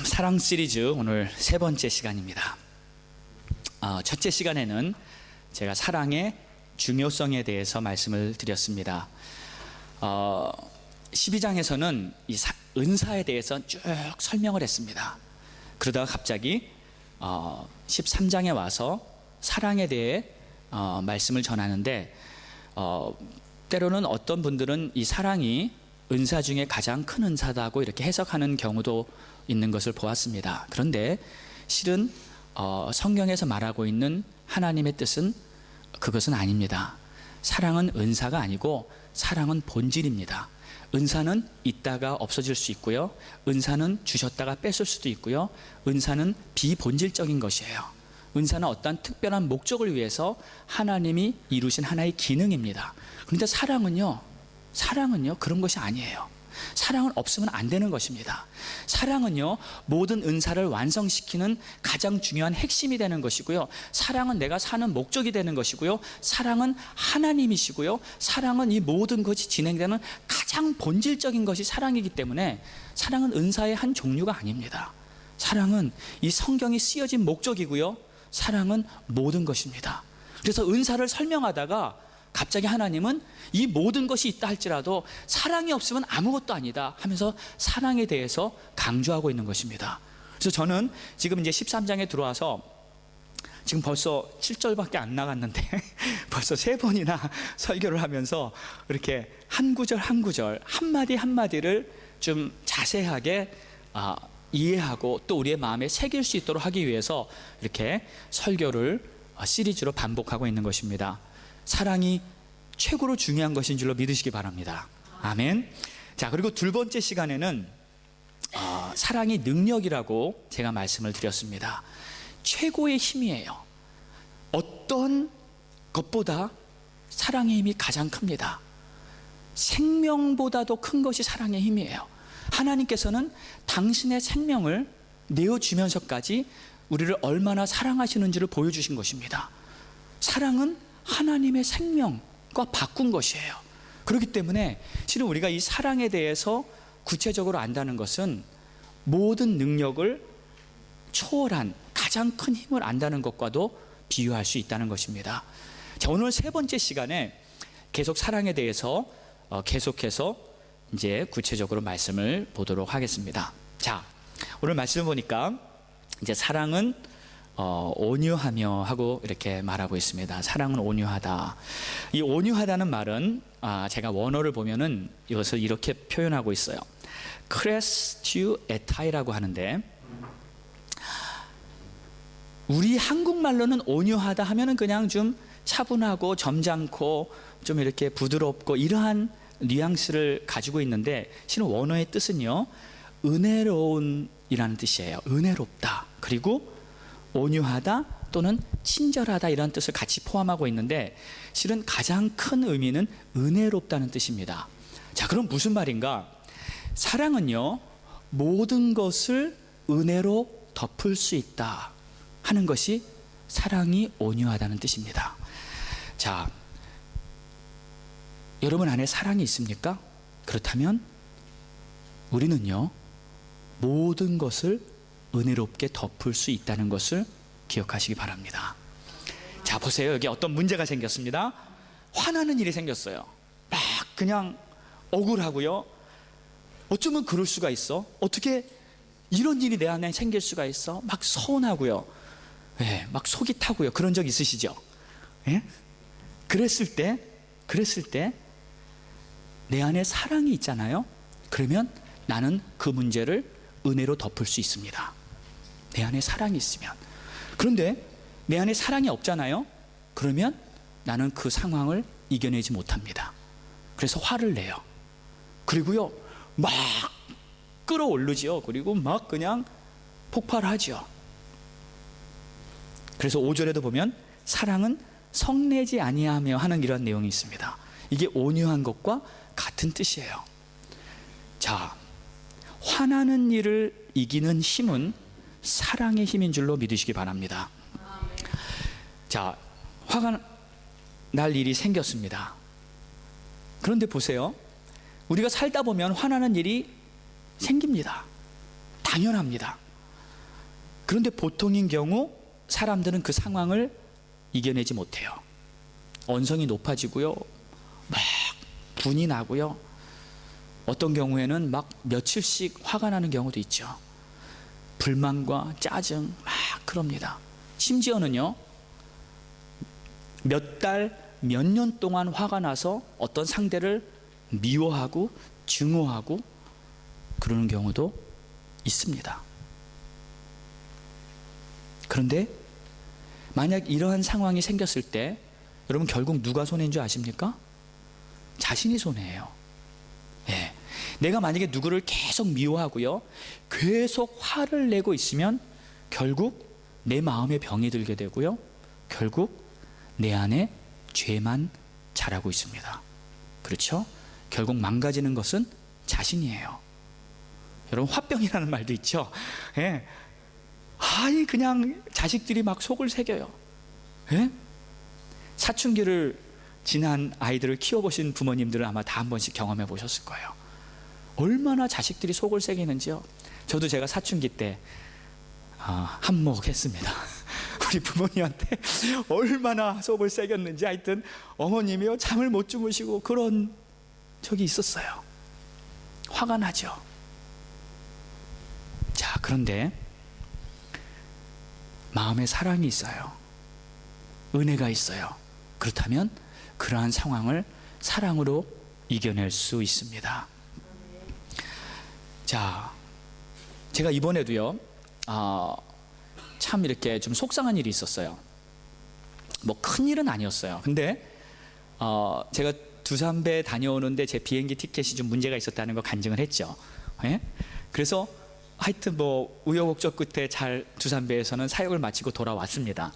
사랑 시리즈 오늘 세 번째 시간입니다. 첫째 시간에는 제가 사랑의 중요성에 대해서 말씀을 드렸습니다. 12장에서는 이 은사에 대해서 쭉 설명을 했습니다. 그러다가 갑자기 13장에 와서 사랑에 대해 말씀을 전하는데, 때로는 어떤 분들은 이 사랑이 은사 중에 가장 큰 은사다고 이렇게 해석하는 경우도 있는 것을 보았습니다. 그런데 실은 성경에서 말하고 있는 하나님의 뜻은 그것은 아닙니다. 사랑은 은사가 아니고 사랑은 본질입니다. 은사는 있다가 없어질 수 있고요, 은사는 주셨다가 뺏을 수도 있고요, 은사는 비본질적인 것이에요. 은사는 어떤 특별한 목적을 위해서 하나님이 이루신 하나의 기능입니다. 그런데 사랑은요 그런 것이 아니에요. 사랑은 없으면 안 되는 것입니다. 사랑은요 모든 은사를 완성시키는 가장 중요한 핵심이 되는 것이고요, 사랑은 내가 사는 목적이 되는 것이고요, 사랑은 하나님이시고요, 사랑은 이 모든 것이 진행되는 가장 본질적인 것이 사랑이기 때문에 사랑은 은사의 한 종류가 아닙니다. 사랑은 이 성경이 쓰여진 목적이고요, 사랑은 모든 것입니다. 그래서 은사를 설명하다가 갑자기 하나님은 이 모든 것이 있다 할지라도 사랑이 없으면 아무것도 아니다 하면서 사랑에 대해서 강조하고 있는 것입니다. 그래서 저는 지금 이제 13장에 들어와서 지금 벌써 7절밖에 안 나갔는데 벌써 3번이나 설교를 하면서 이렇게 한 구절 한 구절, 한마디 한마디를 좀 자세하게 이해하고 또 우리의 마음에 새길 수 있도록 하기 위해서 이렇게 설교를 시리즈로 반복하고 있는 것입니다. 사랑이 최고로 중요한 것인 줄로 믿으시기 바랍니다. 아멘. 자, 그리고 두 번째 시간에는 사랑이 능력이라고 제가 말씀을 드렸습니다. 최고의 힘이에요. 어떤 것보다 사랑의 힘이 가장 큽니다. 생명보다도 큰 것이 사랑의 힘이에요. 하나님께서는 당신의 생명을 내어주면서까지 우리를 얼마나 사랑하시는지를 보여주신 것입니다. 사랑은 하나님의 생명과 바꾼 것이에요. 그렇기 때문에 실은 우리가 이 사랑에 대해서 구체적으로 안다는 것은 모든 능력을 초월한 가장 큰 힘을 안다는 것과도 비유할 수 있다는 것입니다. 자, 오늘 세 번째 시간에 계속 사랑에 대해서 계속해서 이제 구체적으로 말씀을 보도록 하겠습니다. 자, 오늘 말씀을 보니까 이제 사랑은 온유하며 하고 이렇게 말하고 있습니다. 사랑은 온유하다. 이 온유하다는 말은 제가 원어를 보면은 이것을 이렇게 표현하고 있어요. 크레스튜 에타이라고 하는데, 우리 한국말로는 온유하다 하면은 그냥 좀 차분하고 점잖고 좀 이렇게 부드럽고 이러한 뉘앙스를 가지고 있는데, 실은 원어의 뜻은요 은혜로운이라는 뜻이에요. 은혜롭다, 그리고 온유하다 또는 친절하다, 이런 뜻을 같이 포함하고 있는데 실은 가장 큰 의미는 은혜롭다는 뜻입니다. 자, 그럼 무슨 말인가? 사랑은요 모든 것을 은혜로 덮을 수 있다 하는 것이 사랑이 온유하다는 뜻입니다. 자, 여러분 안에 사랑이 있습니까? 그렇다면 우리는요 모든 것을 은혜롭게 덮을 수 있다는 것을 기억하시기 바랍니다. 자, 보세요. 여기 어떤 문제가 생겼습니다. 화나는 일이 생겼어요. 막 그냥 억울하고요, 어쩌면 그럴 수가 있어, 어떻게 이런 일이 내 안에 생길 수가 있어, 막 서운하고요, 막 속이 타고요. 그런 적 있으시죠? 그랬을 때 내 안에 사랑이 있잖아요. 그러면 나는 그 문제를 은혜로 덮을 수 있습니다. 내 안에 사랑이 있으면. 그런데 내 안에 사랑이 없잖아요. 그러면 나는 그 상황을 이겨내지 못합니다. 그래서 화를 내요. 그리고요 막 끌어올르죠. 그리고 막 그냥 폭발하죠. 그래서 5절에도 보면 사랑은 성내지 아니하며 하는 이런 내용이 있습니다. 이게 온유한 것과 같은 뜻이에요. 자, 화나는 일을 이기는 힘은 사랑의 힘인 줄로 믿으시기 바랍니다. 자, 화가 날 일이 생겼습니다. 그런데 보세요, 우리가 살다 보면 화나는 일이 생깁니다. 당연합니다. 그런데 보통인 경우 사람들은 그 상황을 이겨내지 못해요. 언성이 높아지고요, 막 분이 나고요, 어떤 경우에는 막 며칠씩 화가 나는 경우도 있죠. 불만과 짜증 막 그럽니다. 심지어는요, 몇 달, 몇 년 동안 화가 나서 어떤 상대를 미워하고 증오하고 그러는 경우도 있습니다. 그런데 만약 이러한 상황이 생겼을 때 여러분, 결국 누가 손해인 줄 아십니까? 자신이 손해예요. 예. 내가 만약에 누구를 계속 미워하고요, 계속 화를 내고 있으면 결국 내 마음에 병이 들게 되고요, 결국 내 안에 죄만 자라고 있습니다. 그렇죠? 결국 망가지는 것은 자신이에요. 여러분, 화병이라는 말도 있죠. 예. 그냥 자식들이 막 속을 새겨요. 예? 사춘기를 지난 아이들을 키워보신 부모님들은 아마 다 한 번씩 경험해 보셨을 거예요. 얼마나 자식들이 속을 새기는지요. 저도 제가 사춘기 때 한몫했습니다. 우리 부모님한테 얼마나 속을 새겼는지. 하여튼 어머님이요, 잠을 못 주무시고 그런 적이 있었어요. 화가 나죠. 자, 그런데 마음에 사랑이 있어요. 은혜가 있어요. 그렇다면 그러한 상황을 사랑으로 이겨낼 수 있습니다. 자, 제가 이번에도요, 참 이렇게 좀 속상한 일이 있었어요. 뭐 큰 일은 아니었어요. 근데 제가 두산베 다녀오는데 제 비행기 티켓이 좀 문제가 있었다는 거 간증을 했죠. 예? 그래서 하여튼 뭐 우여곡절 끝에 잘 두산베에서는 사역을 마치고 돌아왔습니다.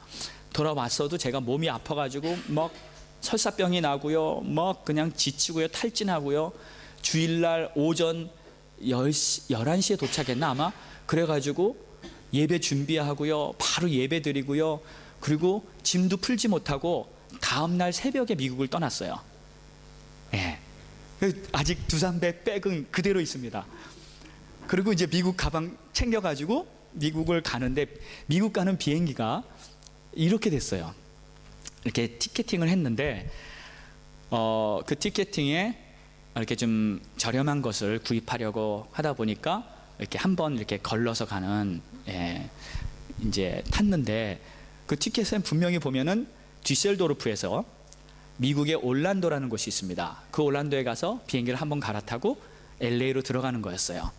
돌아왔어도 제가 몸이 아파가지고 막 설사병이 나고요, 막 그냥 지치고요, 탈진하고요. 주일날 오전 11시에 도착했나 아마. 그래가지고 예배 준비하고요, 바로 예배 드리고요, 그리고 짐도 풀지 못하고 다음날 새벽에 미국을 떠났어요. 예. 아직 두산베 백은 그대로 있습니다. 그리고 이제 미국 가방 챙겨가지고 미국을 가는데, 미국 가는 비행기가 이렇게 됐어요. 이렇게 티켓팅을 했는데 그 티켓팅에 이렇게 좀 저렴한 것을 구입하려고 하다 보니까 이렇게 한번 이렇게 걸러서 가는, 이제 탔는데 그 티켓은 분명히 보면은 뒤셀도르프에서 미국의 올란도라는 곳이 있습니다. 그 올란도에 가서 비행기를 한번 갈아타고 LA로 들어가는 거였어요.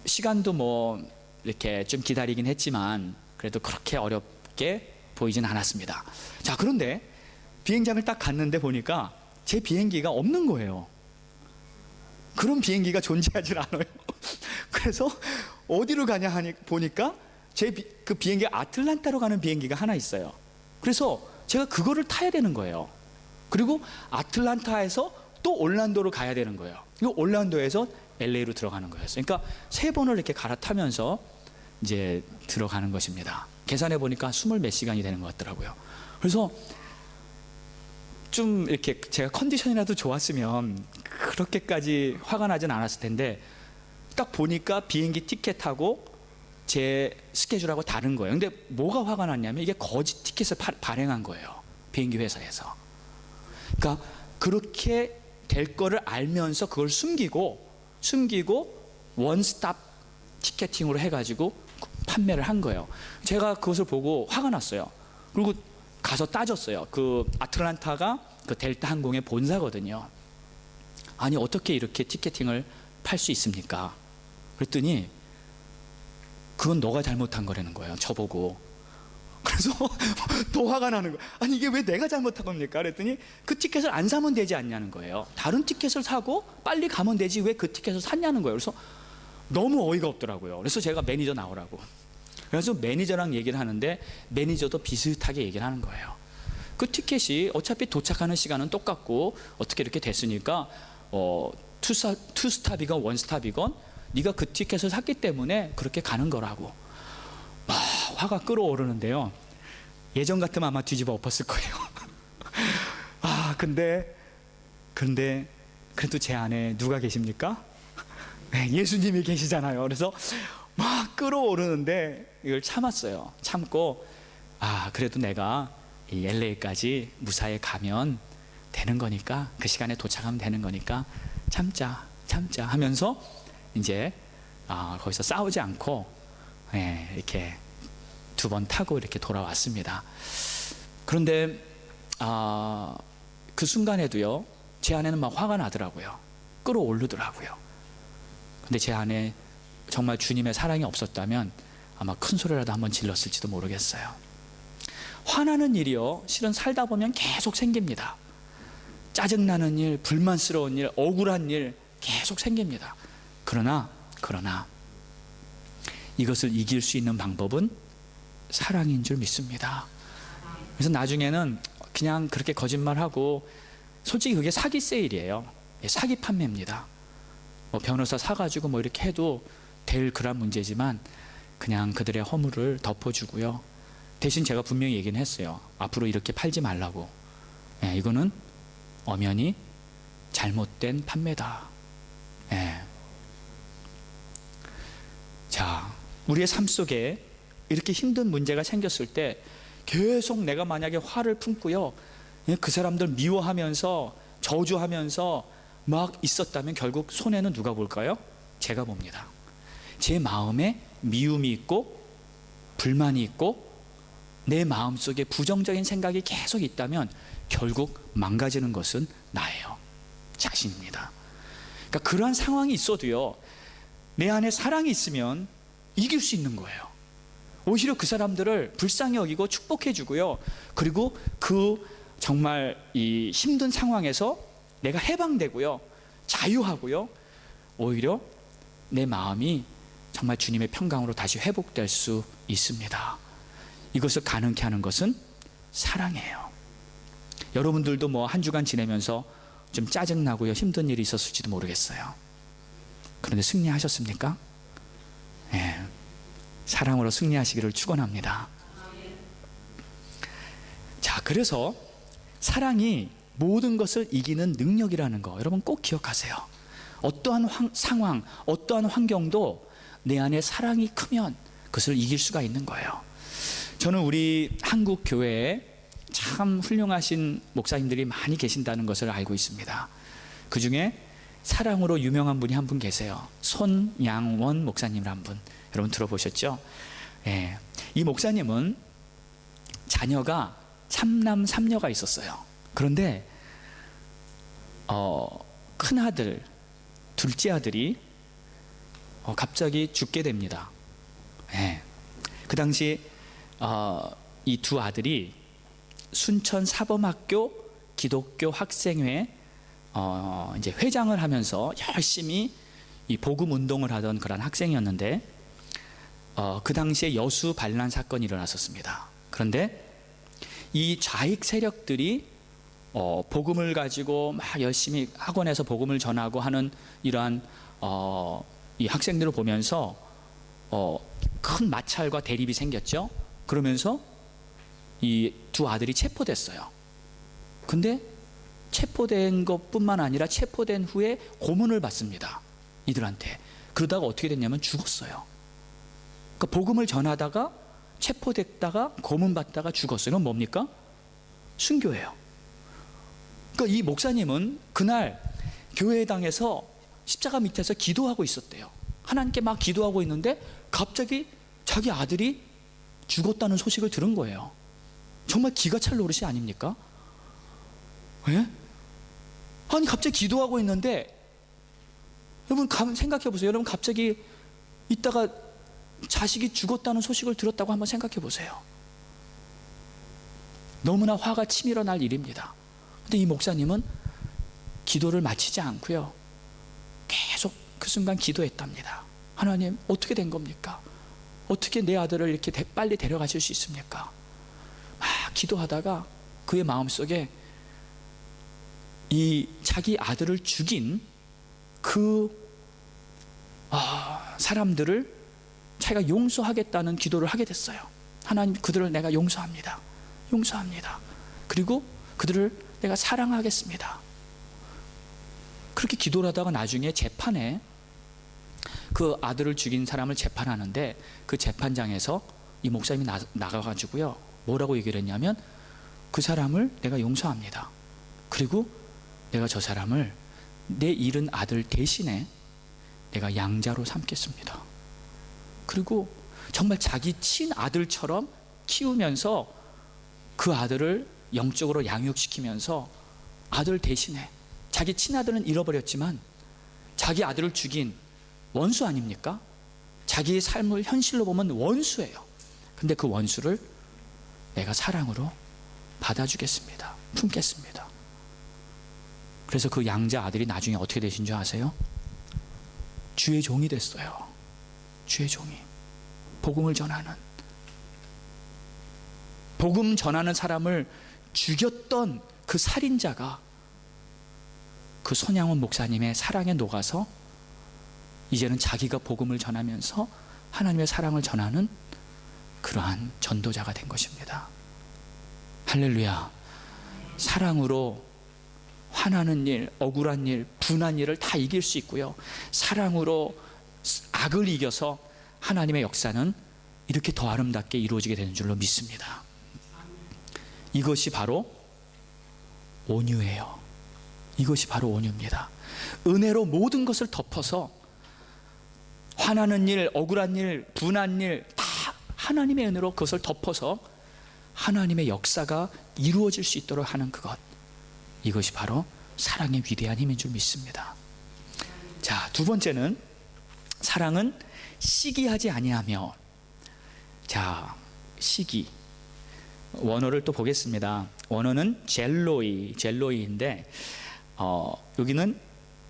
시간도 뭐 이렇게 좀 기다리긴 했지만 그래도 그렇게 어렵게 보이진 않았습니다. 자, 그런데 비행장을 딱 갔는데 보니까 제 비행기가 없는 거예요. 그런 비행기가 존재하질 않아요. 그래서 어디로 가냐 하니 보니까 그 비행기가 아틀란타로 가는 비행기가 하나 있어요. 그래서 제가 그거를 타야 되는 거예요. 그리고 아틀란타에서 또 올란도로 가야 되는 거예요. 그리고 올란도에서 LA로 들어가는 거였어요. 그러니까 3번을 이렇게 갈아타면서 이제 들어가는 것입니다. 계산해 보니까 20 몇 시간이 되는 것 같더라고요. 그래서 좀 이렇게 제가 컨디션이라도 좋았으면 그렇게까지 화가 나진 않았을 텐데, 딱 보니까 비행기 티켓하고 제 스케줄하고 다른 거예요. 근데 뭐가 화가 났냐면 이게 거짓 티켓을 발행한 거예요, 비행기 회사에서. 그러니까 그렇게 될 거를 알면서 그걸 숨기고 원스톱 티켓팅으로 해가지고 판매를 한 거예요. 제가 그것을 보고 화가 났어요. 그리고 가서 따졌어요. 그 아틀란타가 그 델타 항공의 본사거든요. 아니, 어떻게 이렇게 티켓팅을 팔 수 있습니까? 그랬더니 그건 너가 잘못한 거라는 거예요, 저보고. 그래서 더 화가 나는 거예요. 아니, 이게 왜 내가 잘못한 겁니까? 그랬더니 그 티켓을 안 사면 되지 않냐는 거예요. 다른 티켓을 사고 빨리 가면 되지 왜 그 티켓을 샀냐는 거예요. 그래서 너무 어이가 없더라고요. 그래서 제가 매니저 나오라고. 그래서 매니저랑 얘기를 하는데 매니저도 비슷하게 얘기를 하는 거예요. 그 티켓이 어차피 도착하는 시간은 똑같고 어떻게 이렇게 됐으니까 투스탑이건 원스탑이건 네가 그 티켓을 샀기 때문에 그렇게 가는 거라고. 화가 끓어오르는데요. 예전 같으면 아마 뒤집어 엎었을 거예요. 근데 그래도 제 안에 누가 계십니까? 예수님이 계시잖아요. 그래서 막 끌어오르는데 이걸 참았어요. 참고 그래도 내가 이 LA까지 무사히 가면 되는 거니까, 그 시간에 도착하면 되는 거니까 참자 하면서 이제 거기서 싸우지 않고 이렇게 2번 타고 이렇게 돌아왔습니다. 그런데 그 순간에도요, 제 안에는 막 화가 나더라고요. 끌어오르더라고요. 근데 제 안에 정말 주님의 사랑이 없었다면 아마 큰 소리라도 한번 질렀을지도 모르겠어요. 화나는 일이요, 실은 살다 보면 계속 생깁니다. 짜증나는 일, 불만스러운 일, 억울한 일 계속 생깁니다. 그러나 이것을 이길 수 있는 방법은 사랑인 줄 믿습니다. 그래서 나중에는 그냥 그렇게 거짓말하고, 솔직히 그게 사기 세일이에요. 사기 판매입니다. 변호사 사가지고 뭐 이렇게 해도 될 그런 문제지만 그냥 그들의 허물을 덮어주고요. 대신 제가 분명히 얘기는 했어요. 앞으로 이렇게 팔지 말라고. 이거는 엄연히 잘못된 판매다. 자, 우리의 삶 속에 이렇게 힘든 문제가 생겼을 때 계속 내가 만약에 화를 품고요, 그 사람들 미워하면서 저주하면서 막 있었다면 결국 손해는 누가 볼까요? 제가 봅니다. 제 마음에 미움이 있고 불만이 있고 내 마음속에 부정적인 생각이 계속 있다면 결국 망가지는 것은 나예요. 자신입니다. 그러니까 그러한 상황이 있어도요, 내 안에 사랑이 있으면 이길 수 있는 거예요. 오히려 그 사람들을 불쌍히 여기고 축복해 주고요, 그리고 그 정말 이 힘든 상황에서 내가 해방되고요, 자유하고요, 오히려 내 마음이 정말 주님의 평강으로 다시 회복될 수 있습니다. 이것을 가능케 하는 것은 사랑이에요. 여러분들도 뭐 한 주간 지내면서 좀 짜증나고요, 힘든 일이 있었을지도 모르겠어요. 그런데 승리하셨습니까? 사랑으로 승리하시기를 축원합니다. 자, 그래서 사랑이 모든 것을 이기는 능력이라는 거 여러분 꼭 기억하세요. 어떠한 상황, 어떠한 환경도 내 안에 사랑이 크면 그것을 이길 수가 있는 거예요. 저는 우리 한국 교회에 참 훌륭하신 목사님들이 많이 계신다는 것을 알고 있습니다. 그 중에 사랑으로 유명한 분이 한 분 계세요. 손양원 목사님이라는 분, 여러분 들어보셨죠? 이 목사님은 자녀가 삼남 삼녀가 있었어요. 그런데 큰 아들, 둘째 아들이 갑자기 죽게 됩니다. 그 당시 이 두 아들이 순천 사범학교 기독교 학생회 이제 회장을 하면서 열심히 이 복음 운동을 하던 그런 학생이었는데, 그 당시에 여수 반란 사건이 일어났었습니다. 그런데 이 좌익 세력들이 복음을 가지고 막 열심히 학원에서 복음을 전하고 하는 이러한 이 학생들을 보면서 큰 마찰과 대립이 생겼죠. 그러면서 이 두 아들이 체포됐어요. 근데 체포된 것뿐만 아니라 체포된 후에 고문을 받습니다, 이들한테. 그러다가 어떻게 됐냐면 죽었어요. 그러니까 복음을 전하다가 체포됐다가 고문받다가 죽었어요. 이건 뭡니까? 순교예요. 그러니까 이 목사님은 그날 교회당에서 십자가 밑에서 기도하고 있었대요. 하나님께 막 기도하고 있는데 갑자기 자기 아들이 죽었다는 소식을 들은 거예요. 정말 기가 찰 노릇이 아닙니까? 아니 갑자기 기도하고 있는데, 여러분 생각해 보세요. 여러분 갑자기 있다가 자식이 죽었다는 소식을 들었다고 한번 생각해 보세요. 너무나 화가 치밀어 날 일입니다. 근데 이 목사님은 기도를 마치지 않고요, 계속 그 순간 기도했답니다. 하나님, 어떻게 된 겁니까? 어떻게 내 아들을 이렇게 빨리 데려가실 수 있습니까? 막 기도하다가 그의 마음속에 이 자기 아들을 죽인 그 사람들을 자기가 용서하겠다는 기도를 하게 됐어요. 하나님, 그들을 내가 용서합니다. 그리고 그들을 내가 사랑하겠습니다. 그렇게 기도를 하다가 나중에 재판에 그 아들을 죽인 사람을 재판하는데 그 재판장에서 이 목사님이 나가가지고요, 뭐라고 얘기를 했냐면, 그 사람을 내가 용서합니다. 그리고 내가 저 사람을 내 잃은 아들 대신에 내가 양자로 삼겠습니다. 그리고 정말 자기 친아들처럼 키우면서 그 아들을 영적으로 양육시키면서 아들 대신에, 자기 친아들은 잃어버렸지만 자기 아들을 죽인 원수 아닙니까? 자기의 삶을 현실로 보면 원수예요. 근데 그 원수를 내가 사랑으로 받아주겠습니다. 품겠습니다. 그래서 그 양자 아들이 나중에 어떻게 되신 줄 아세요? 주의 종이 됐어요. 주의 종이. 복음을 전하는, 복음 전하는 사람을 죽였던 그 살인자가 그 손양원 목사님의 사랑에 녹아서 이제는 자기가 복음을 전하면서 하나님의 사랑을 전하는 그러한 전도자가 된 것입니다. 할렐루야. 사랑으로 화나는 일, 억울한 일, 분한 일을 다 이길 수 있고요, 사랑으로 악을 이겨서 하나님의 역사는 이렇게 더 아름답게 이루어지게 되는 줄로 믿습니다. 이것이 바로 온유예요. 이것이 바로 온유입니다. 은혜로 모든 것을 덮어서 화나는 일, 억울한 일, 분한 일 다 하나님의 은혜로 그것을 덮어서 하나님의 역사가 이루어질 수 있도록 하는 그것, 이것이 바로 사랑의 위대한 힘인 줄 믿습니다. 자, 두 번째는 사랑은 시기하지 아니하며. 자, 시기, 원어를 또 보겠습니다. 원어는 젤로이인데 여기는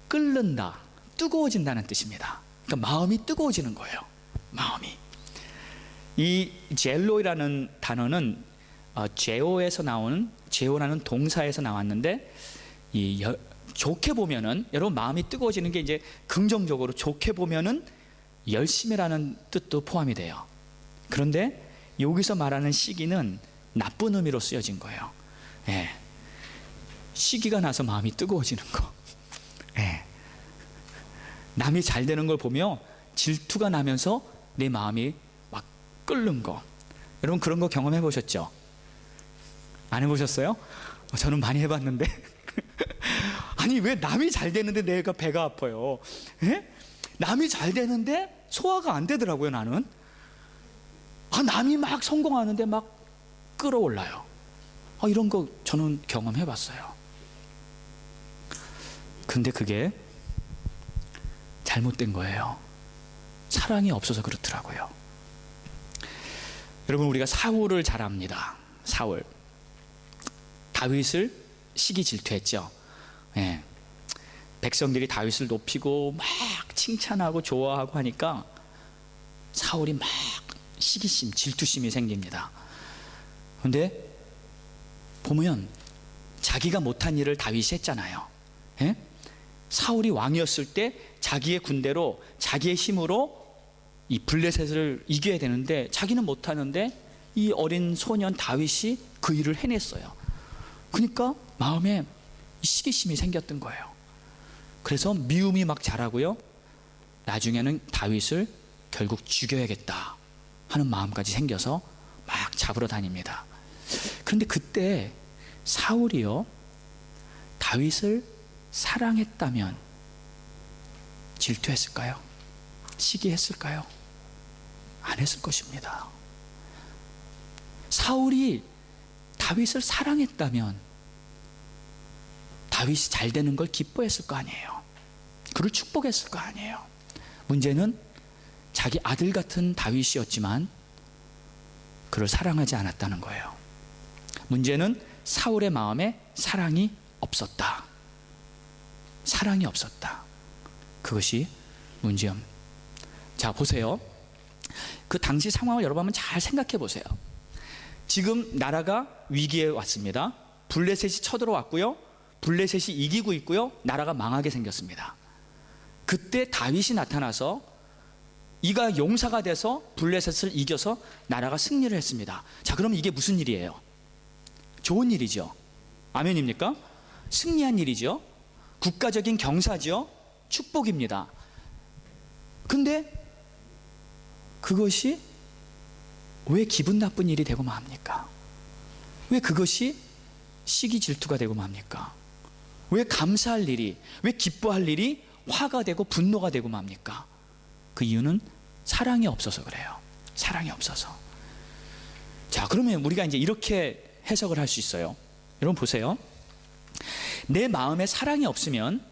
끓는다, 뜨거워진다는 뜻입니다. 그러니까 마음이 뜨거워지는 거예요. 마음이. 이 젤로이라는 단어는 제오에서 나오는, 제오라는 동사에서 나왔는데, 좋게 보면은, 여러분 마음이 뜨거워지는 게 이제 긍정적으로 좋게 보면은 열심이라는 뜻도 포함이 돼요. 그런데 여기서 말하는 시기는 나쁜 의미로 쓰여진 거예요. 예. 시기가 나서 마음이 뜨거워지는 거. 예. 남이 잘 되는 걸 보며 질투가 나면서 내 마음이 막 끓는 거. 여러분 그런 거 경험해 보셨죠? 안 해보셨어요? 저는 많이 해봤는데 아니 왜 남이 잘 되는데 내가 배가 아파요? 예? 남이 잘 되는데 소화가 안 되더라고요. 나는 남이 막 성공하는데 막 끌어올라요. 이런 거 저는 경험해 봤어요. 근데 그게 잘못된 거예요. 사랑이 없어서 그렇더라고요. 여러분 우리가 사울을 잘 압니다. 사울, 다윗을 시기 질투했죠. 예. 백성들이 다윗을 높이고 막 칭찬하고 좋아하고 하니까 사울이 막 시기심, 질투심이 생깁니다. 그런데 보면 자기가 못한 일을 다윗이 했잖아요. 예? 사울이 왕이었을 때 자기의 군대로, 자기의 힘으로 이 블레셋을 이겨야 되는데 자기는 못하는데 이 어린 소년 다윗이 그 일을 해냈어요. 그러니까 마음에 시기심이 생겼던 거예요. 그래서 미움이 막 자라고요, 나중에는 다윗을 결국 죽여야겠다 하는 마음까지 생겨서 막 잡으러 다닙니다. 그런데 그때 사울이요, 다윗을 사랑했다면 질투했을까요? 시기했을까요? 안 했을 것입니다. 사울이 다윗을 사랑했다면 다윗이 잘 되는 걸 기뻐했을 거 아니에요. 그를 축복했을 거 아니에요. 문제는 자기 아들 같은 다윗이었지만 그를 사랑하지 않았다는 거예요. 문제는 사울의 마음에 사랑이 없었다. 사랑이 없었다. 그것이 문제점. 자, 보세요. 그 당시 상황을 여러분 한번 잘 생각해 보세요. 지금 나라가 위기에 왔습니다. 블레셋이 쳐들어왔고요, 블레셋이 이기고 있고요, 나라가 망하게 생겼습니다. 그때 다윗이 나타나서 이가 용사가 돼서 블레셋을 이겨서 나라가 승리를 했습니다. 자, 그럼 이게 무슨 일이에요? 좋은 일이죠. 아멘입니까? 승리한 일이죠. 국가적인 경사죠. 축복입니다. 근데 그것이 왜 기분 나쁜 일이 되고 맙니까? 왜 그것이 시기 질투가 되고 맙니까? 왜 감사할 일이, 왜 기뻐할 일이 화가 되고 분노가 되고 맙니까? 그 이유는 사랑이 없어서 그래요. 사랑이 없어서. 자, 그러면 우리가 이제 이렇게 해석을 할 수 있어요. 여러분 보세요. 내 마음에 사랑이 없으면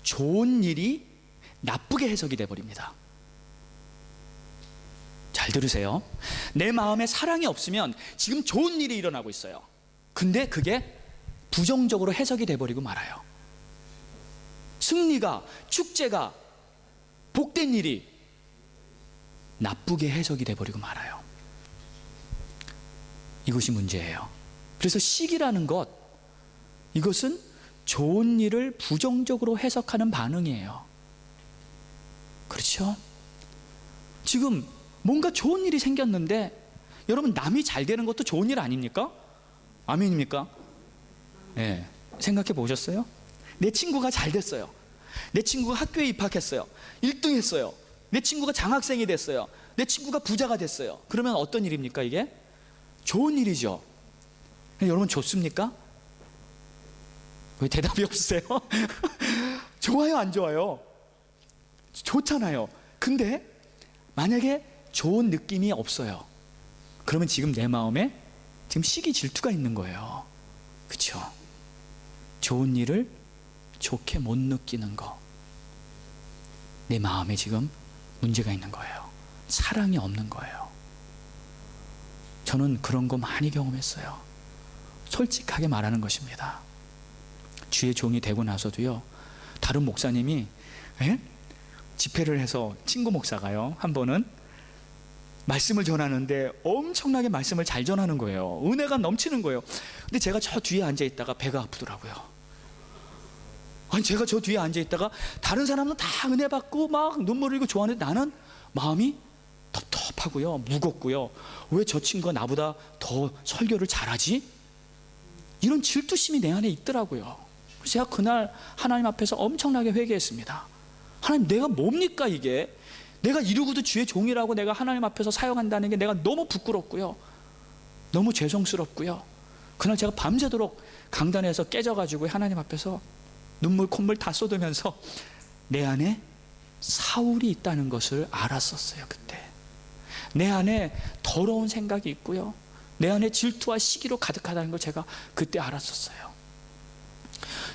좋은 일이 나쁘게 해석이 돼 버립니다. 잘 들으세요. 내 마음에 사랑이 없으면 지금 좋은 일이 일어나고 있어요. 근데 그게 부정적으로 해석이 돼 버리고 말아요. 승리가, 축제가, 복된 일이 나쁘게 해석이 돼 버리고 말아요. 이것이 문제예요. 그래서 시기라는 것, 이것은 좋은 일을 부정적으로 해석하는 반응이에요. 그렇죠? 지금 뭔가 좋은 일이 생겼는데, 여러분, 남이 잘 되는 것도 좋은 일 아닙니까? 아멘입니까? 네. 생각해 보셨어요? 내 친구가 잘 됐어요. 내 친구가 학교에 입학했어요. 1등 했어요. 내 친구가 장학생이 됐어요. 내 친구가 부자가 됐어요. 그러면 어떤 일입니까, 이게? 좋은 일이죠. 여러분, 좋습니까? 왜 대답이 없으세요? 좋아요, 안 좋아요? 좋잖아요. 근데 만약에 좋은 느낌이 없어요. 그러면 지금 내 마음에 지금 시기 질투가 있는 거예요. 그렇죠? 좋은 일을 좋게 못 느끼는 거, 내 마음에 지금 문제가 있는 거예요. 사랑이 없는 거예요. 저는 그런 거 많이 경험했어요. 솔직하게 말하는 것입니다. 주의 종이 되고 나서도요, 다른 목사님이 집회를 해서 친구 목사가요, 한 번은 말씀을 전하는데 엄청나게 말씀을 잘 전하는 거예요. 은혜가 넘치는 거예요. 근데 제가 저 뒤에 앉아 있다가 배가 아프더라고요. 아니, 제가 저 뒤에 앉아 있다가 다른 사람은 다 은혜 받고 막 눈물 흘리고 좋아하는데 나는 마음이 텁텁하고요, 무겁고요. 왜 저 친구가 나보다 더 설교를 잘하지? 이런 질투심이 내 안에 있더라고요. 그래서 제가 그날 하나님 앞에서 엄청나게 회개했습니다. 하나님, 내가 뭡니까 이게? 내가 이루고도 주의 종이라고 내가 하나님 앞에서 사역한다는 게 내가 너무 부끄럽고요, 너무 죄송스럽고요. 그날 제가 밤새도록 강단에서 깨져가지고 하나님 앞에서 눈물 콧물 다 쏟으면서 내 안에 사울이 있다는 것을 알았었어요. 그때 내 안에 더러운 생각이 있고요, 내 안에 질투와 시기로 가득하다는 걸 제가 그때 알았었어요.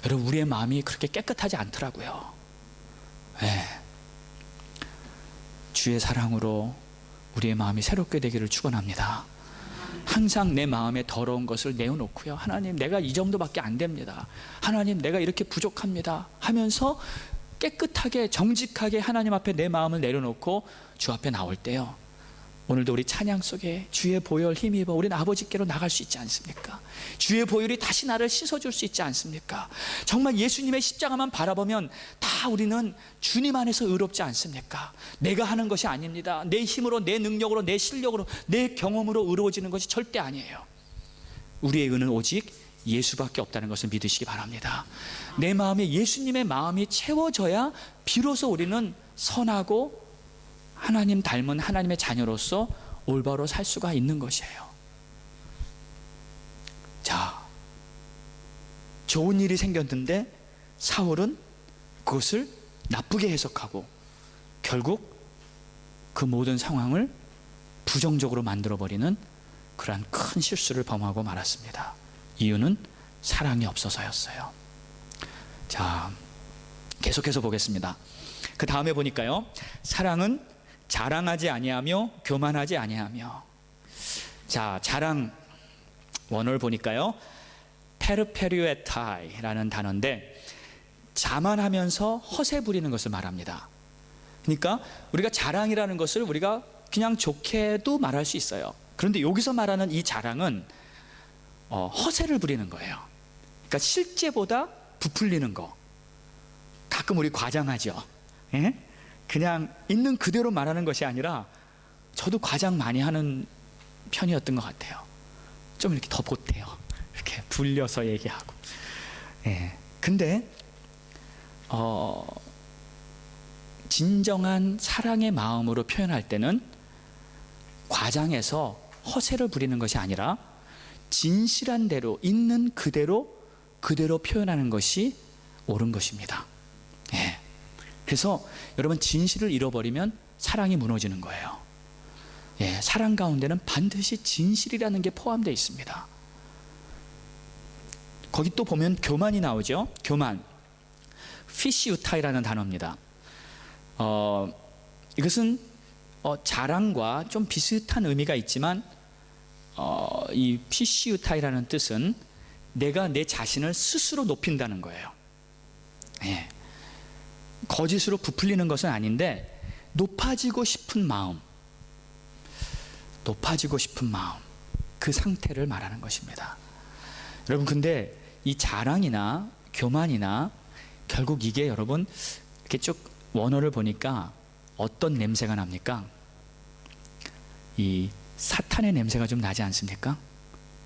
여러분, 우리의 마음이 그렇게 깨끗하지 않더라고요. 네. 주의 사랑으로 우리의 마음이 새롭게 되기를 축원합니다. 항상 내 마음에 더러운 것을 내어놓고요, 하나님, 내가 이 정도밖에 안 됩니다. 하나님, 내가 이렇게 부족합니다 하면서 깨끗하게 정직하게 하나님 앞에 내 마음을 내려놓고 주 앞에 나올 때요, 오늘도 우리 찬양 속에 주의 보혈 힘입어 우리는 아버지께로 나갈 수 있지 않습니까? 주의 보혈이 다시 나를 씻어줄 수 있지 않습니까? 정말 예수님의 십자가만 바라보면 다 우리는 주님 안에서 의롭지 않습니까? 내가 하는 것이 아닙니다. 내 힘으로, 내 능력으로, 내 실력으로, 내 경험으로 의로워지는 것이 절대 아니에요. 우리의 의는 오직 예수밖에 없다는 것을 믿으시기 바랍니다. 내 마음에 예수님의 마음이 채워져야 비로소 우리는 선하고 하나님 닮은 하나님의 자녀로서 올바로 살 수가 있는 것이에요. 자, 좋은 일이 생겼는데 사울은 그것을 나쁘게 해석하고 결국 그 모든 상황을 부정적으로 만들어버리는 그러한 큰 실수를 범하고 말았습니다. 이유는 사랑이 없어서였어요. 자, 계속해서 보겠습니다. 그 다음에 보니까요, 사랑은 자랑하지 아니하며 교만하지 아니하며. 자, 자랑 원어를 보니까요, 페르페류에타이라는 단어인데 자만하면서 허세 부리는 것을 말합니다. 그러니까 우리가 자랑이라는 것을 우리가 그냥 좋게도 말할 수 있어요. 그런데 여기서 말하는 이 자랑은 허세를 부리는 거예요. 그러니까 실제보다 부풀리는 거. 가끔 우리 과장하죠. 예? 그냥 있는 그대로 말하는 것이 아니라, 저도 과장 많이 하는 편이었던 것 같아요. 좀 이렇게 더 보태요. 이렇게 불려서 얘기하고. 예. 근데 진정한 사랑의 마음으로 표현할 때는 과장해서 허세를 부리는 것이 아니라 진실한 대로, 있는 그대로 표현하는 것이 옳은 것입니다. 예. 그래서 여러분, 진실을 잃어버리면 사랑이 무너지는 거예요. 예, 사랑 가운데는 반드시 진실이라는 게 포함되어 있습니다. 거기 또 보면 교만이 나오죠. 교만, 피시우타이라는 단어입니다. 이것은 자랑과 좀 비슷한 의미가 있지만 이 피시우타이라는 뜻은 내가 내 자신을 스스로 높인다는 거예요. 예. 거짓으로 부풀리는 것은 아닌데 높아지고 싶은 마음, 그 상태를 말하는 것입니다. 여러분, 근데 이 자랑이나 교만이나 결국 이게 여러분 이렇게 쭉 원어를 보니까 어떤 냄새가 납니까? 이 사탄의 냄새가 좀 나지 않습니까?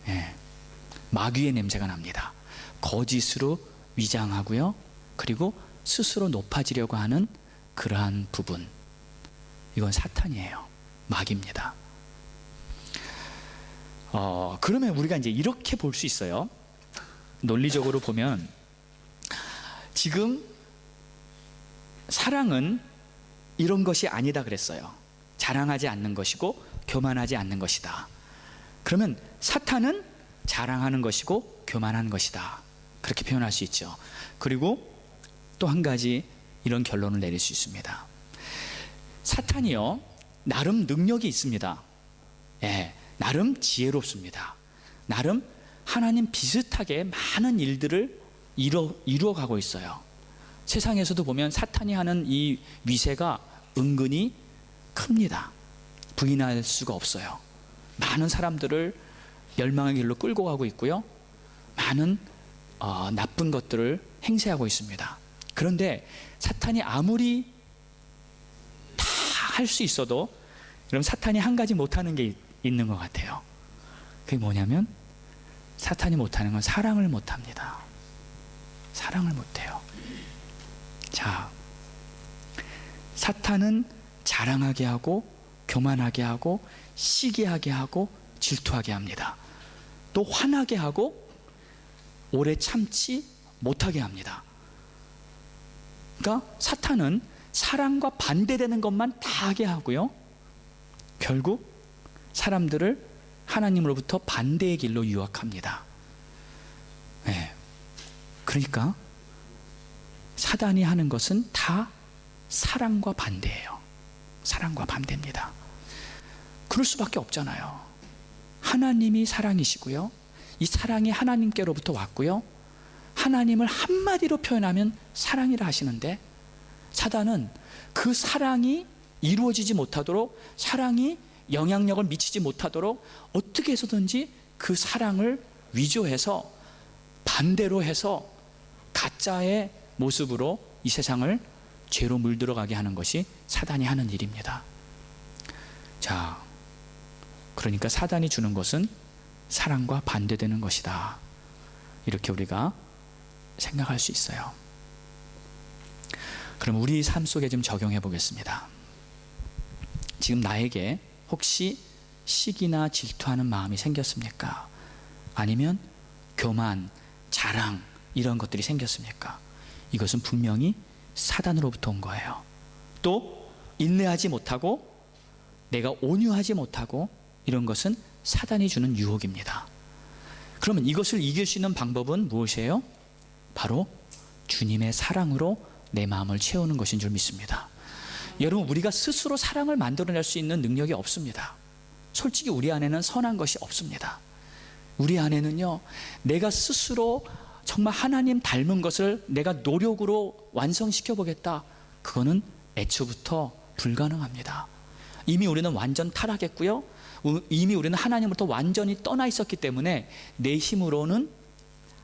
예. 마귀의 냄새가 납니다. 거짓으로 위장하고요, 그리고 스스로 높아지려고 하는 그러한 부분, 이건 사탄이에요. 마귀입니다. 그러면 우리가 이제 이렇게 볼 수 있어요. 논리적으로 보면 지금 사랑은 이런 것이 아니다 그랬어요. 자랑하지 않는 것이고 교만하지 않는 것이다. 그러면 사탄은 자랑하는 것이고 교만한 것이다, 그렇게 표현할 수 있죠. 그리고 또 한 가지 이런 결론을 내릴 수 있습니다. 사탄이요, 나름 능력이 있습니다. 예, 나름 지혜롭습니다. 나름 하나님 비슷하게 많은 일들을 이루어가고 있어요. 세상에서도 보면 사탄이 하는 이 위세가 은근히 큽니다. 부인할 수가 없어요. 많은 사람들을 멸망의 길로 끌고 가고 있고요, 많은 나쁜 것들을 행세하고 있습니다. 그런데 사탄이 아무리 다 할 수 있어도 그럼 사탄이 한 가지 못하는 게 있는 것 같아요. 그게 뭐냐면 사탄이 못하는 건 사랑을 못합니다. 사랑을 못해요. 자, 사탄은 자랑하게 하고 교만하게 하고 시기하게 하고 질투하게 합니다. 또 화나게 하고 오래 참지 못하게 합니다. 그러니까 사탄은 사랑과 반대되는 것만 다 하게 하고요, 결국 사람들을 하나님으로부터 반대의 길로 유혹합니다. 네. 그러니까 사단이 하는 것은 다 사랑과 반대예요. 사랑과 반대입니다. 그럴 수밖에 없잖아요. 하나님이 사랑이시고요, 이 사랑이 하나님께로부터 왔고요, 하나님을 한마디로 표현하면 사랑이라 하시는데 사단은 그 사랑이 이루어지지 못하도록, 사랑이 영향력을 미치지 못하도록 어떻게 해서든지 그 사랑을 위조해서 반대로 해서 가짜의 모습으로 이 세상을 죄로 물들어가게 하는 것이 사단이 하는 일입니다. 자, 그러니까 사단이 주는 것은 사랑과 반대되는 것이다, 이렇게 우리가 생각할 수 있어요. 그럼 우리 삶 속에 좀 적용해 보겠습니다. 지금 나에게 혹시 시기나 질투하는 마음이 생겼습니까? 아니면 교만, 자랑 이런 것들이 생겼습니까? 이것은 분명히 사단으로부터 온 거예요. 또 인내하지 못하고 내가 온유하지 못하고 이런 것은 사단이 주는 유혹입니다. 그러면 이것을 이길 수 있는 방법은 무엇이에요? 바로 주님의 사랑으로 내 마음을 채우는 것인 줄 믿습니다. 여러분, 우리가 스스로 사랑을 만들어낼 수 있는 능력이 없습니다. 솔직히 우리 안에는 선한 것이 없습니다. 우리 안에는요, 내가 스스로 정말 하나님 닮은 것을 내가 노력으로 완성시켜 보겠다, 그거는 애초부터 불가능합니다. 이미 우리는 완전 타락했고요, 이미 우리는 하나님으로부터 완전히 떠나 있었기 때문에 내 힘으로는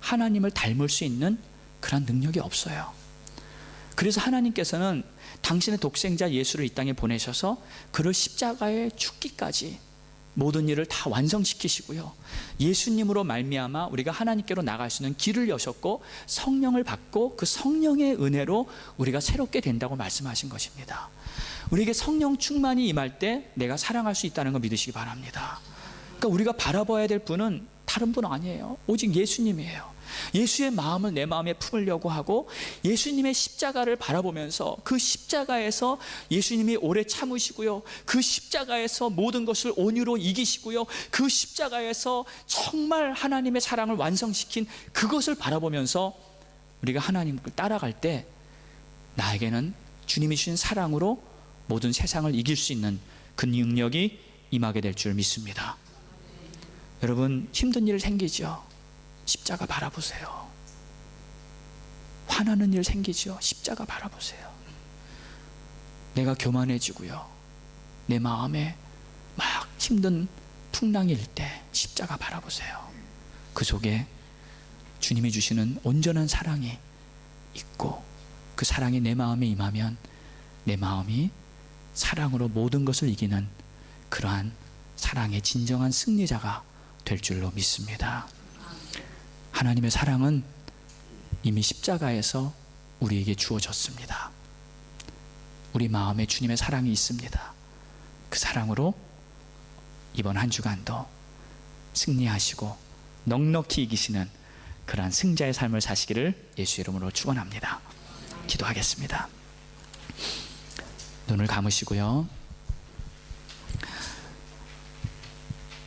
하나님을 닮을 수 있는 그런 능력이 없어요. 그래서 하나님께서는 당신의 독생자 예수를 이 땅에 보내셔서 그를 십자가에 죽기까지 모든 일을 다 완성시키시고요, 예수님으로 말미암아 우리가 하나님께로 나갈 수 있는 길을 여셨고 성령을 받고 그 성령의 은혜로 우리가 새롭게 된다고 말씀하신 것입니다. 우리에게 성령 충만이 임할 때 내가 사랑할 수 있다는 걸 믿으시기 바랍니다. 그러니까 우리가 바라봐야 될 분은 다른 분 아니에요. 오직 예수님이에요. 예수의 마음을 내 마음에 품으려고 하고 예수님의 십자가를 바라보면서 그 십자가에서 예수님이 오래 참으시고요, 그 십자가에서 모든 것을 온유로 이기시고요, 그 십자가에서 정말 하나님의 사랑을 완성시킨 그것을 바라보면서 우리가 하나님을 따라갈 때 나에게는 주님이 주신 사랑으로 모든 세상을 이길 수 있는 그 능력이 임하게 될 줄 믿습니다. 여러분, 힘든 일 생기죠? 십자가 바라보세요. 화나는 일 생기죠? 십자가 바라보세요. 내가 교만해지고요, 내 마음에 막 힘든 풍랑일 때 십자가 바라보세요. 그 속에 주님이 주시는 온전한 사랑이 있고 그 사랑이 내 마음에 임하면 내 마음이 사랑으로 모든 것을 이기는 그러한 사랑의 진정한 승리자가 될 줄로 믿습니다. 하나님의 사랑은 이미 십자가에서 우리에게 주어졌습니다. 우리 마음에 주님의 사랑이 있습니다. 그 사랑으로 이번 한 주간도 승리하시고 넉넉히 이기시는 그러한 승자의 삶을 사시기를 예수 이름으로 축원합니다. 기도하겠습니다. 눈을 감으시고요,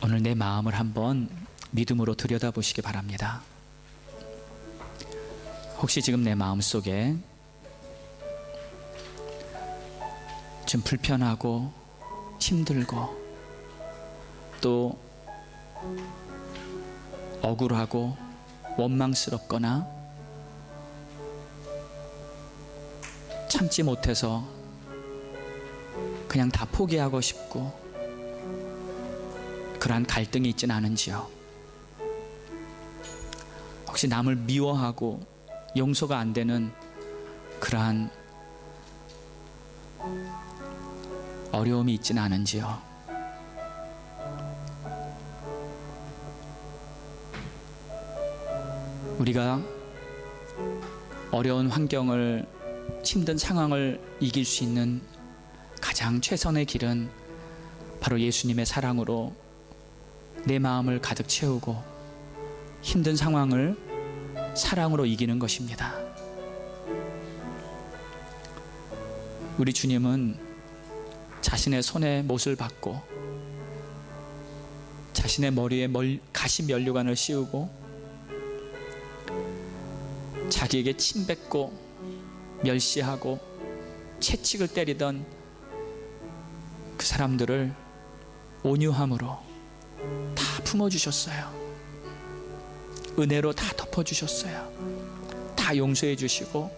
오늘 내 마음을 한번 믿음으로 들여다보시기 바랍니다. 혹시 지금 내 마음속에 좀 불편하고 힘들고 또 억울하고 원망스럽거나 참지 못해서 그냥 다 포기하고 싶고 그러한 갈등이 있지는 않은지요? 혹시 남을 미워하고 용서가 안 되는 그러한 어려움이 있지는 않은지요? 우리가 어려운 환경을, 힘든 상황을 이길 수 있는 가장 최선의 길은 바로 예수님의 사랑으로 내 마음을 가득 채우고 힘든 상황을 사랑으로 이기는 것입니다. 우리 주님은 자신의 손에 못을 받고 자신의 머리에 가시 면류관을 씌우고 자기에게 침뱉고 멸시하고 채찍을 때리던 그 사람들을 온유함으로 다 품어주셨어요. 은혜로 다 덮어주셨어요. 다 용서해 주시고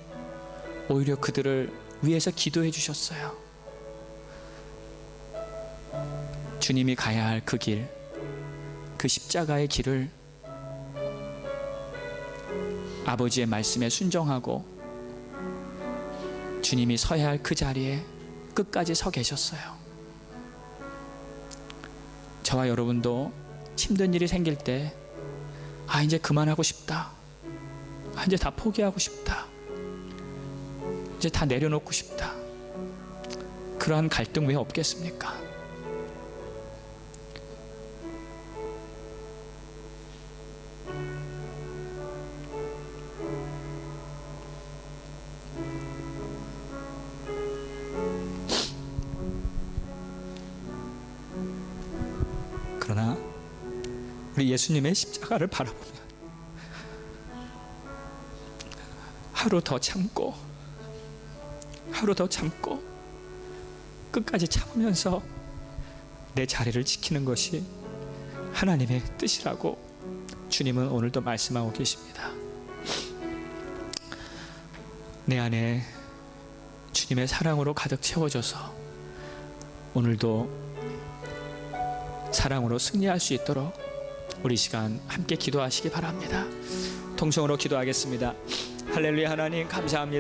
오히려 그들을 위해서 기도해 주셨어요. 주님이 가야 할 그 길, 그 십자가의 길을 아버지의 말씀에 순종하고 주님이 서야 할 그 자리에 끝까지 서 계셨어요. 저와 여러분도 힘든 일이 생길 때 이제 그만하고 싶다, 이제 다 포기하고 싶다, 이제 다 내려놓고 싶다, 그러한 갈등 왜 없겠습니까? 그러나 우리 예수님의 십자가를 바라보면 하루 더 참고 하루 더 참고 끝까지 참으면서 내 자리를 지키는 것이 하나님의 뜻이라고 주님은 오늘도 말씀하고 계십니다. 내 안에 주님의 사랑으로 가득 채워져서 오늘도 사랑으로 승리할 수 있도록 우리 시간 함께 기도하시기 바랍니다. 통성으로 기도하겠습니다. 할렐루야. 하나님 감사합니다.